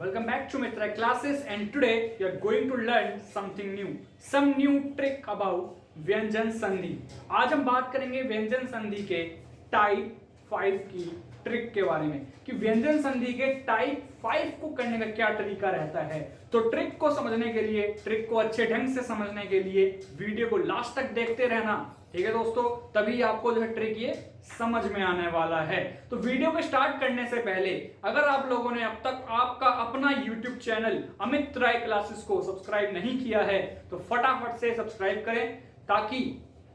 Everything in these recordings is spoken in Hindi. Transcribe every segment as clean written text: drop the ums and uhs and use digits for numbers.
Welcome back to Mitra classes, and today we are going to learn something new, some new trick about व्यंजन संधि। आज हम बात करेंगे व्यंजन संधि के टाइप 5 की ट्रिक के बारे में कि व्यंजन संधि के टाइप 5 को करने का क्या तरीका रहता है। तो ट्रिक को समझने के लिए, ट्रिक को अच्छे ढंग से समझने के लिए वीडियो को लास्ट तक देखते रहना, ठीक है दोस्तों, तभी आपको जो है ट्रिक ये समझ में आने वाला है। तो वीडियो को स्टार्ट करने से पहले अगर आप लोगों ने अब तक आपका अपना YouTube channel Amit Rai classes को सब्सक्राइब नहीं किया है तो फटाफट से सब्सक्राइब करें, ताकि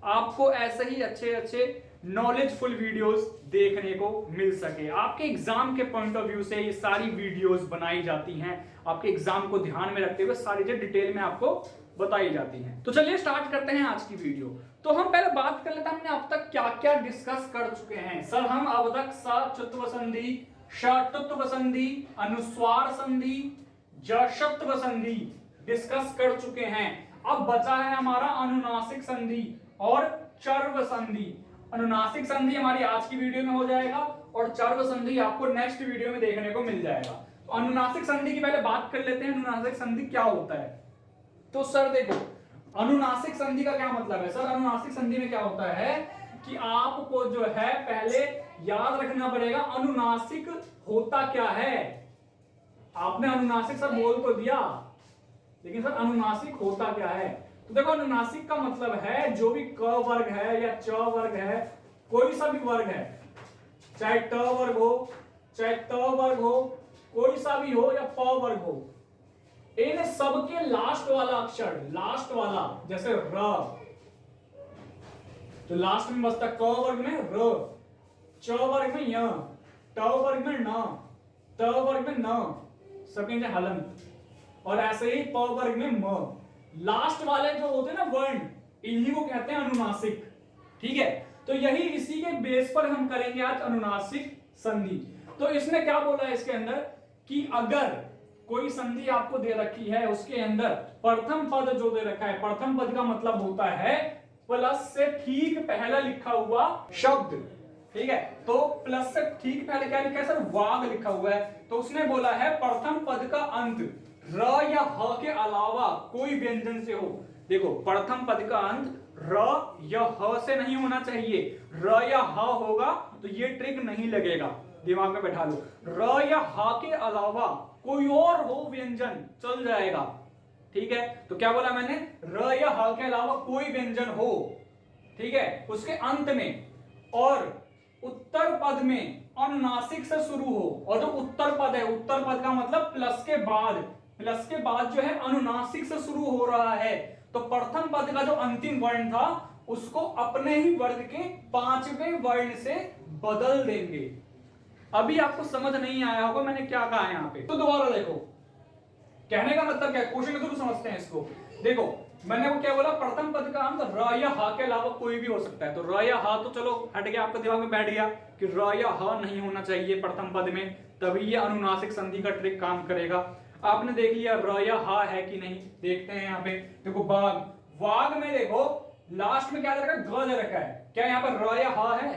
आपको ऐसे ही अच्छे नॉलेजफुल वीडियोस देखने को मिल सके। आपके एग्जाम के पॉइंट ऑफ व्यू से ये सारी वीडियोस बनाई जाती हैं, आपके एग्जाम को ध्यान में रखते हुए सारी चीजें डिटेल में आपको बताई जाती हैं। तो चलिए स्टार्ट करते हैं आज की वीडियो। तो हम पहले बात कर लेते हैं हमने अब तक क्या क्या डिस्कस कर चुके हैं। सर हम अब तक सचत्व संधि, षत्व संधि, अनुस्वार संधि, जषत्व संधि डिस्कस कर चुके हैं। अब बचा है हमारा अनुनासिक संधि और चर्व संधि। अनुनासिक संधि हमारी आज की वीडियो में हो जाएगा और चर्व संधि आपको नेक्स्ट वीडियो में देखने को मिल जाएगा। तो अनुनासिक संधि की पहले बात कर लेते हैं, अनुनासिक संधि क्या होता है। तो सर देखो, अनुनासिक संधि का क्या मतलब है। सर अनुनासिक संधि में क्या होता है कि आपको जो है पहले याद रखना पड़ेगा अनुनासिक होता क्या है। आपने अनुनासिक सर बोल तो दिया, लेकिन सर अनुनासिक होता क्या है। तो देखो, अनुनासिक का मतलब है जो भी क वर्ग है या च वर्ग है, कोई सा भी वर्ग है, चाहे ट वर्ग हो, चाहे त वर्ग हो, कोई सा भी हो, या प वर्ग हो, इन सबके लास्ट वाला अक्षर, लास्ट वाला, जैसे र, तो लास्ट में बसता क वर्ग में र, च वर्ग में य, ट वर्ग में न, त वर्ग में न, सबके नीचे हलंत, और ऐसे ही प वर्ग में म। लास्ट वाले जो होते हैं ना वर्ण, इन्हीं को कहते हैं अनुनासिक, ठीक है। तो यही इसी के बेस पर हम करेंगे आज अनुनासिक संधि। तो इसने क्या बोला है इसके अंदर कि अगर कोई संधि आपको दे रखी है, उसके अंदर प्रथम पद जो दे रखा है, प्रथम पद का मतलब होता है प्लस से ठीक पहला लिखा हुआ शब्द, ठीक है। तो प्लस से ठीक पहले क्या लिखा है सर, वाग लिखा हुआ है। तो उसने बोला है प्रथम पद का अंत र या ह के अलावा कोई व्यंजन से हो। देखो, प्रथम पद का अंत र या ह से नहीं होना चाहिए। र या ह होगा तो ये ट्रिक नहीं लगेगा, दिमाग में बैठा लो। र या ह के अलावा कोई और हो व्यंजन चल जाएगा, ठीक है। तो क्या बोला मैंने, र या ह के अलावा कोई व्यंजन हो, ठीक है, उसके अंत में, और उत्तर पद में अनुनासिक से शुरू हो। और जो उत्तर पद है, उत्तर पद का मतलब प्लस के बाद, प्लस के बाद जो है अनुनासिक से शुरू हो रहा है, तो प्रथम पद का जो अंतिम वर्ण था उसको अपने ही वर्ग के पांचवें वर्ण से बदल देंगे। अभी आपको समझ नहीं आया होगा मैंने क्या कहा है यहाँ पे, तो दोबारा देखो, कहने का मतलब क्या है, क्वेश्चन के थ्रू समझते हैं इसको। देखो, मैंने वो क्या बोला, प्रथम पद का अंत र या ह के अलावा कोई भी हो सकता है। तो र या ह तो चलो हट गया, आपके दिमाग में बैठ गया कि र या ह नहीं होना चाहिए प्रथम पद में, तभी ये अनुनासिक संधि का ट्रिक काम करेगा। आपने देख लिया र या ह है कि नहीं, देखते हैं यहाँ पे। देखो वाग, वाग में देखो लास्ट में क्या दे रखा है, ग दे रखा है। क्या यहाँ पर र या ह है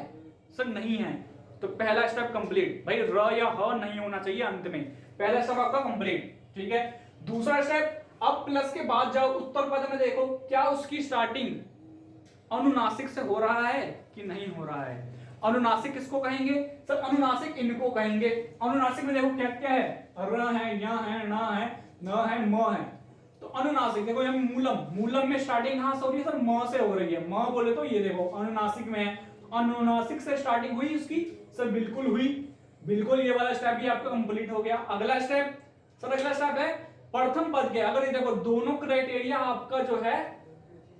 सर, नहीं है। तो पहला स्टेप कंप्लीट, भाई र या ह नहीं होना चाहिए अंत में, पहला स्टेप आपका कंप्लीट, ठीक है। दूसरा स्टेप, अब प्लस के बाद जाओ, उत्तर पद में देखो क्या उसकी स्टार्टिंग अनुनासिक से हो रहा है कि नहीं हो रहा है। अनुनासिक किसको कहेंगे सर, अनुनासिक इनको कहेंगे। अनुनासिक में देखो क्या क्या है, र है, या है, ना है, न है, म है। तो अनुनासिक देखो, यहाँ मूलम, मूलम में स्टार्टिंग कहां से हो रही है सर, म से हो रही है। म बोले तो ये देखो अनुनासिक में है, अनुनासिक से स्टार्टिंग हुई उसकी सर, बिल्कुल हुई, बिल्कुल। ये वाला स्टेप भी आपका कंप्लीट हो गया। अगला स्टेप सर, अगला स्टेप है प्रथम पद के, अगर ये देखो दोनों क्राइटेरिया आपका जो है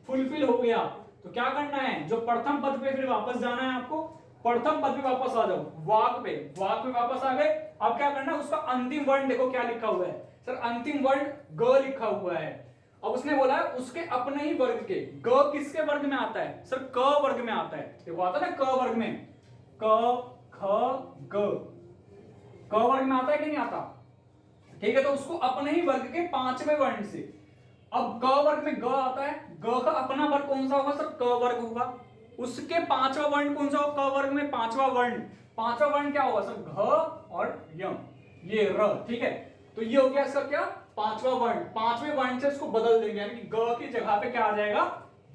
फुलफिल हो गया, तो क्या करना है, जो प्रथम पद पे फिर वापस जाना है आपको, प्रथम पद पे वापस आ जाओ, वाक पे, वाक पे वापस आ गए। अब क्या करना है, उसका अंतिम वर्ण देखो क्या लिखा हुआ है सर, अंतिम वर्ण ग लिखा हुआ है। अब उसने बोला है उसके अपने ही वर्ग के, ग किसके वर्ग में आता है सर, क वर्ग में आता है। देखो आता है ना क वर्ग में, क ख ग, क वर्ग में आता है कि नहीं आता, ठीक है। तो उसको अपने ही वर्ग के पांचवें वर्ण से, अब क वर्ग में ग आता है, ग का अपना वर्ग कौन सा होगा सर, क वर्ग होगा। उसके पांचवा वर्ण कौन सा होगा, क वर्ग में पांचवा वर्ण, पांचवा वर्ण क्या होगा सर, घ और य, ये र, ठीक है। तो ये हो गया इसका क्या, पांचवा वर्ण। पांचवें वर्ण से इसको बदल देंगे, यानी कि ग की जगह पे क्या आ जाएगा,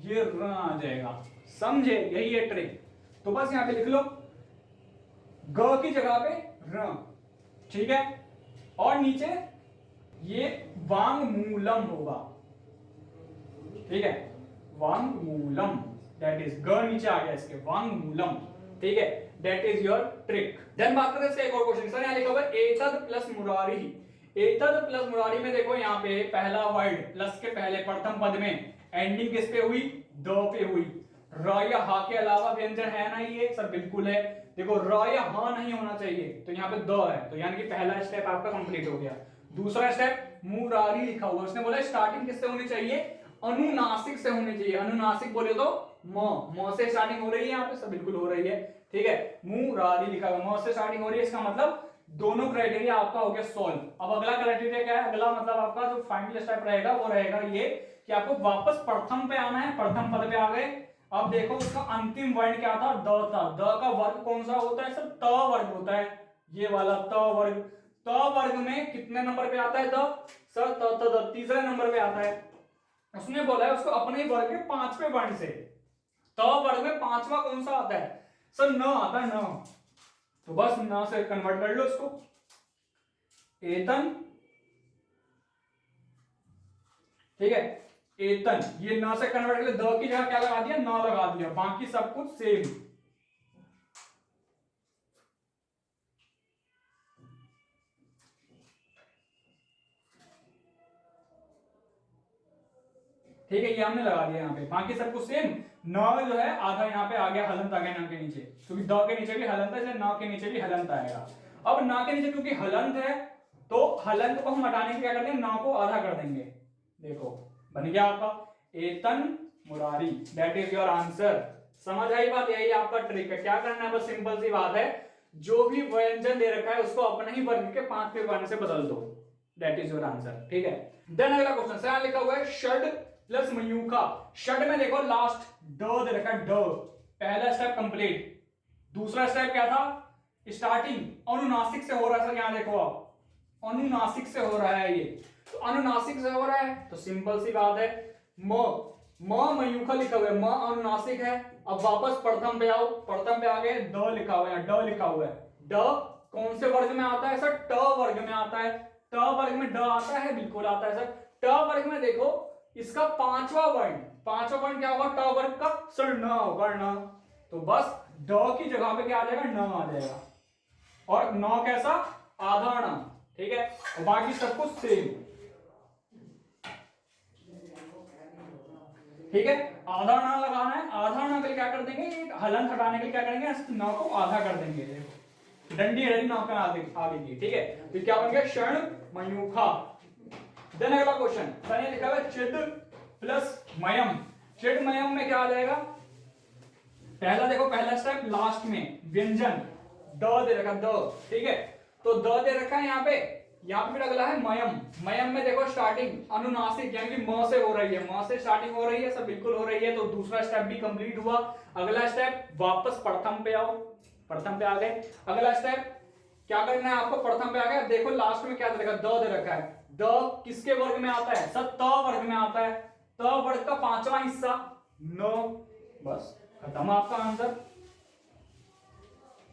ये र आ जाएगा। समझे, यही है ट्रिक। तो बस यहां पे लिख लो ग की जगह पे र, ठीक है। और नीचे ये वांगमूलम होगा, ठीक है, वांगमूलम, दैट इज ग नीचे आ गया इसके, वांगमूलम, ठीक है, that is your trick. Then बात करते हैं इसका एक और क्वेश्चन। सर यहां लिखा हुआ है एतद प्लस मुरारी। एतद प्लस मुरारी में देखो यहाँ पे पहला वर्ड प्लस के पहले प्रथम पद में एंडिंग किस पे हुई, द पे हुई। र या हा के अलावा व्यंजन है ना ये, सर बिल्कुल है। देखो र या हा नहीं होना चाहिए, तो यहाँ पे द है, तो यानी कि पहला स्टेप आपका कंप्लीट हो गया। दूसरा स्टेप मुरारी लिखा हुआ, उसने बोला स्टार्टिंग किससे होनी चाहिए, अनुनासिक से होनी चाहिए। अनुनासिक बोले तो म से स्टार्टिंग हो रही है यहाँ पे, सब बिल्कुल हो रही है, ठीक है। मुरारी लिखा हुआ, म से स्टार्टिंग हो रही है, इसका मतलब दोनों क्राइटेरिया आपका हो गया सॉल्व। अब अगला क्राइटेरिया क्या है, अगला मतलब आपका जो फाइनल स्टेप रहेगा वो रहेगा ये कि आपको वापस प्रथम पे आना है। प्रथम पद पे आ गए, अब देखो उसका अंतिम वर्ण क्या था, द था। द का वर्ग कौन सा होता है, सर त वर्ग होता है, ये वाला त वर्ग। त वर्ग में कितने नंबर पे आता है द, सर त तीसरे नंबर पे आता है। उसने बोला है उसको अपने ही वर्ग के पांचवें वर्ण से। त वर्ग में पांचवा कौन सा आता है, सर न आता है, न। तो बस न से कन्वर्ट कर लो इसको, एतन, ठीक है, एतन। ये न से कन्वर्ट कर, द की जगह क्या लगा दिया, न लगा दिया, बाकी सब कुछ सेम। ठीक है, ये हमने लगा दिया यहाँ पे, बाकी सब कुछ सेम। न जो है आधा यहाँ पे आ गया, हलंत आ गया न के नीचे, क्योंकि द के नीचे भी हलंत है, इसलिए न के नीचे भी हलंत आएगा। अब न के नीचे क्योंकि हलंत है, तो हलंत को हम हटाने के क्या कर देंगे, न को आधा कर देंगे। देखो बन गया आपका एतन मुरारी, दैट इज योर आंसर। समझ आई बात, यही आपका ट्रिक है। क्या करना है, बस सिंपल सी बात है, जो भी व्यंजन दे रखा है उसको अपने ही वर्ग के पांचवें वर्ण से बदल दो, दैट इज योर आंसर, ठीक है। देन अगला क्वेश्चन से यहां लिखा हुआ है षड प्लस मयूखा। षड में देखो लास्ट ड दे रखा है, ड, पहला स्टेप कंप्लीट। दूसरा स्टेप क्या था, स्टार्टिंग अनुनासिक से हो रहा है, सर यहां देखो आप, अनुनासिक से हो रहा है ये, तो अनुनासिक से हो रहा है तो सिंपल सी बात है, म मयूखा लिखा हुआ है, म अनुनासिक है। अब वापस प्रथम पे आओ, प्रथम पे आ गए, द लिखा हुआ है, ड लिखा हुआ है। ड कौन से वर्ग में आता है, सर ट वर्ग में आता है। ट वर्ग में ड आता है, बिल्कुल आता है सर। ट वर्ग में देखो इसका पांचवा वर्ण, पांचवा वर्ण क्या होगा ट वर्ग का, सर न होगा, न। तो बस ड की जगह पे क्या आ जाएगा, न आ जाएगा। और न कैसा, आधा न, ठीक है, और बाकी सब कुछ सेम, ठीक है। आधा ना लगाना है, आधा ना के लिए क्या कर देंगे, एक हलंत हटाने के लिए क्या करेंगे, नौ को आधा कर देंगे। देखो डंडी हरी नौ का आगे की, ठीक है। तो क्या बन गया, क्षण मयूखा। देन अगला क्वेश्चन, सर लिखा हुआ है चिद प्लस मयम। चिद मयम में क्या आ जाएगा, पहला देखो, पहला स्टेप लास्ट में व्यंजन द दे रखा, द, ठीक है। तो द दे रखा है यहाँ पे, यहाँ पे फिर अगला है मयम। मयम में देखो स्टार्टिंग अनुनासिक, यानी कि म से हो रही है, म से स्टार्टिंग हो रही है, सब बिल्कुल हो रही है, तो दूसरा स्टेप भी कंप्लीट हुआ। अगला स्टेप वापस प्रथम पे आओ, प्रथम पे आ गए। अगला स्टेप क्या करना है आपको, प्रथम पे आ गए, देखो लास्ट में क्या दे रखा, द दे रखा है। द किसके वर्ग में आता है, सर त वर्ग में आता है। त वर्ग का पांचवा हिस्सा न, बस खत्म आपका आंसर।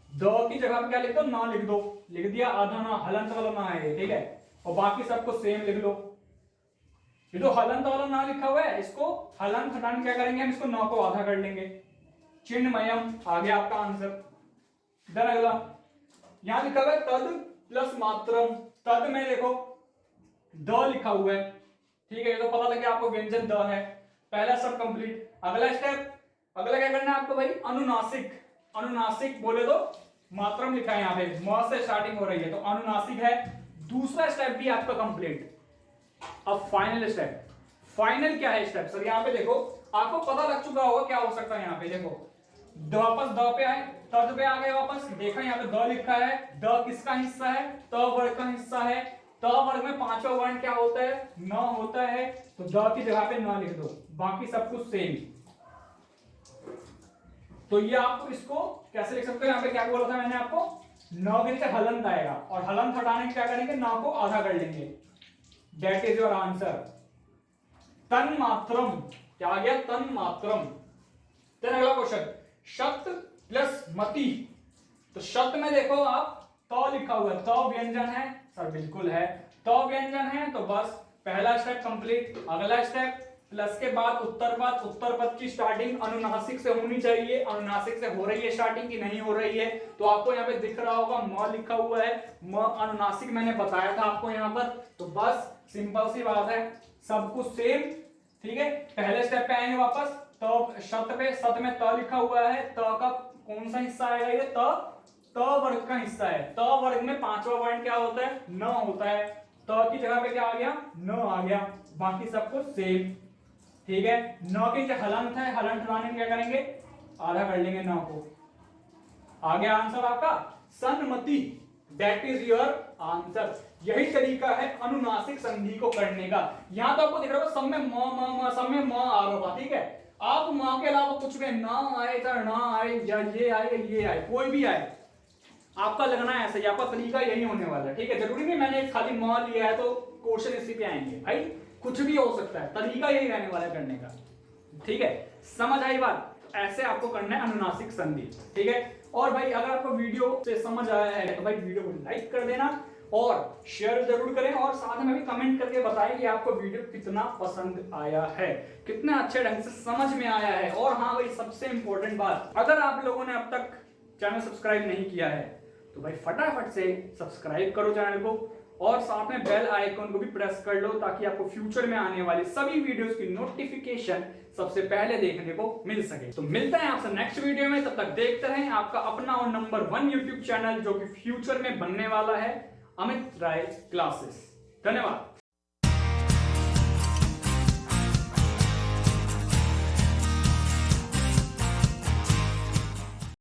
द की जगह पे क्या लिख दो, ना लिख दो, लिख दिया, आधा ना, हलंत वाला ना है, ठीक है। और बाकी सबको सेम लिख लो। ये तो हलंत वाला ना लिखा हुआ है, इसको हलंत हटाने क्या करेंगे हम, इसको नौ को आधा कर लेंगे, चिन्मयम आ गया आपका आंसर। देन अगला यहां लिखा हुआ है तद प्लस मात्रम। तद में देखो द लिखा हुआ है, ठीक है, ये तो पता लग गया आपको व्यंजन द है, पहला सब कंप्लीट। अगला स्टेप, अगला क्या करना है आपको भाई, अनुनासिक। अनुनासिक बोले तो मात्रम लिखा है यहाँ पे, म से स्टार्टिंग हो रही है, तो अनुनासिक है। दूसरा स्टेप भी आपका कंप्लीट। अब फाइनल स्टेप, फाइनल क्या है स्टेप, सर यहाँ पे देखो, आपको पता लग चुका होगा क्या हो सकता है। यहाँ पे देखो वापस द पे आए, तद पे आ गए वापस, देखा यहाँ पे द लिखा है, द किसका हिस्सा है, त वर्ग का हिस्सा है। त वर्ग में पांचवा वर्ण क्या होता है, न होता है, तो द की जगह पे न लिख दो, बाकी सब कुछ सेम। तो ये आपको इसको कैसे लिख सकते हो, यहाँ पे क्या बोला था मैंने आपको, न के नीचे हलंत आएगा और हलंत हटाने के क्या करेंगे, न को आधा कर लेंगे। That is your answer. तन्मात्रम क्या आ गया, तन्मात्रम। देन अगला क्वेश्चन, शत प्लस मति। तो शत में देखो आप त लिखा हुआ है, त व्यंजन है सर, बिल्कुल है, त व्यंजन है तो बस पहला स्टेप कंप्लीट। अगला स्टेप प्लस के बाद उत्तर पद, उत्तर पद की स्टार्टिंग अनुनासिक से होनी चाहिए। अनुनासिक से हो रही है स्टार्टिंग की नहीं हो रही है, तो आपको यहाँ पे दिख रहा होगा म लिखा हुआ है, म अनुनासिक मैंने बताया था आपको यहाँ पर। तो बस सिंपल सी बात है, सब कुछ सेम, ठीक है। पहले स्टेप पे आएंगे वापस, तो शत पे, शत में त लिखा हुआ है, त का कौन सा हिस्सा आएगा, ये त वर्ग का हिस्सा है। त वर्ग में पांचवा वर्ण क्या होता है, न होता है। त की जगह पे क्या आ गया, न आ गया। बाकी सब कुछ सेम, ठीक है। न के जो हलंत है, हलंत हटाने में क्या करेंगे, आधा कर लेंगे न को। आ गया आंसर आपका Sanmati. That is your answer. यही तरीका है अनुनासिक संधि को करने का। यहां तो आपको दिख रहा होगा सब में म सब में म आ रहा होगा, ठीक है। आप म के अलावा कुछ भी ना आए, चाहे ना आए, या ये आए, ये आए, कोई भी आए, आपका लगना है ऐसे ही, आपका तरीका यही होने वाला है, ठीक है। जरूरी नहीं मैंने खाली म लिया है तो क्वेश्चन इसी पे आएंगे भाई, कुछ भी हो सकता है, तरीका यही रहने वाला है करने का, ठीक है। समझ आई बात, ऐसे आपको करना है अनुनासिक संधि, ठीक है। और भाई अगर आपको वीडियो से समझ आया है तो भाई वीडियो को लाइक कर देना और शेयर जरूर करें, और साथ में भी कमेंट करके बताएं कि आपको वीडियो कितना पसंद आया है, कितना अच्छे ढंग से समझ में आया है। और हाँ भाई सबसे इंपॉर्टेंट बात, अगर आप लोगों ने अब तक चैनल सब्सक्राइब नहीं किया है तो भाई फटाफट से सब्सक्राइब करो चैनल को, और साथ में बेल आइकन को भी प्रेस कर लो, ताकि आपको फ्यूचर में आने वाली सभी वीडियोस की नोटिफिकेशन सबसे पहले देखने को मिल सके। तो मिलते हैं आपसे नेक्स्ट वीडियो में, तब तक देखते रहें आपका अपना और नंबर 1 यूट्यूब चैनल, जो कि फ्यूचर में बनने वाला है, अमित राय क्लासेस। धन्यवाद।